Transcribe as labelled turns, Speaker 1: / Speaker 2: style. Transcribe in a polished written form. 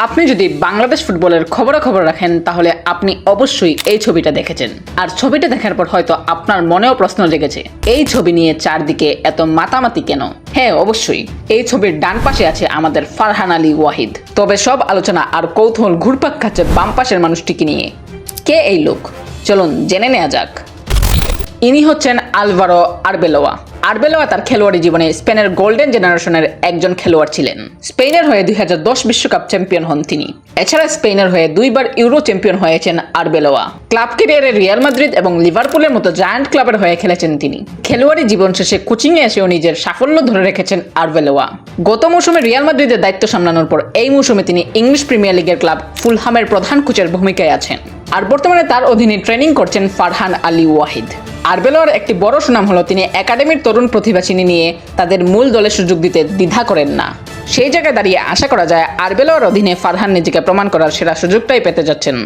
Speaker 1: আপনি যদি বাংলাদেশ ফুটবলের খবরাখবর রাখেন তাহলে আপনি অবশ্যই এই ছবিটা দেখেছেন। আর ছবিটা দেখার পর হয়তো আপনার মনেও প্রশ্ন জেগেছে, এই ছবি নিয়ে চারদিকে এত মাতামাতি কেন? হ্যাঁ, অবশ্যই এই ছবির ডান পাশে আছে আমাদের ফারহান আলী ওয়াহিদ। তবে সব আলোচনা আর কৌতূহল ঘুরপাক খাচ্ছে বাম পাশের মানুষটিকে নিয়ে। কে এই লোক? চলুন জেনে নেওয়া যাক। ইনি হচ্ছেন আলভারো আরবেলোয়া। আরবেলোয়া তার খেলোয়াড়ী জীবনে স্পেনের গোল্ডেন জেনারেশনের একজন খেলোয়াড় ছিলেন। স্পেনের হয়ে 2010 বিশ্বকাপ চ্যাম্পিয়ন হন তিনি। এছাড়া স্পেনের হয়ে 2বার ইউরো চ্যাম্পিয়ন হয়েছেন আরবেলোয়া। ক্লাব ক্যারিয়ারে রিয়াল মাদ্রিদ এবং লিভারপুলের মতো জায়ান্ট ক্লাবের হয়ে খেলেছেন তিনি। খেলোয়াড়ী জীবন শেষে কোচিংয়ে এসেও নিজের সাফল্য ধরে রেখেছেন আরবেলোয়া। গত মৌসুমে রিয়াল মাদ্রিদের দায়িত্ব সামলানোর পর এই মৌসুমে তিনি ইংলিশ প্রিমিয়ার লিগের ক্লাব ফুলহামের প্রধান কোচের ভূমিকায় আছেন। আর বর্তমানে তার অধীনে ট্রেনিং করছেন ফারহান আলী ওয়াহিদ। আরবেলোয়ার একটি বড় সুনাম হলো তিনি একাডেমির তরুণ প্রতিভা চিনি নিয়ে তাদের মূল দলে সুযোগ দিতে দ্বিধা করেন না। সেই জায়গায় দাঁড়িয়ে আশা করা যায় আরবেলোয়ার অধীনে ফারহান নিজেকে প্রমাণ করার সেরা সুযোগটাই পেতে যাচ্ছেন।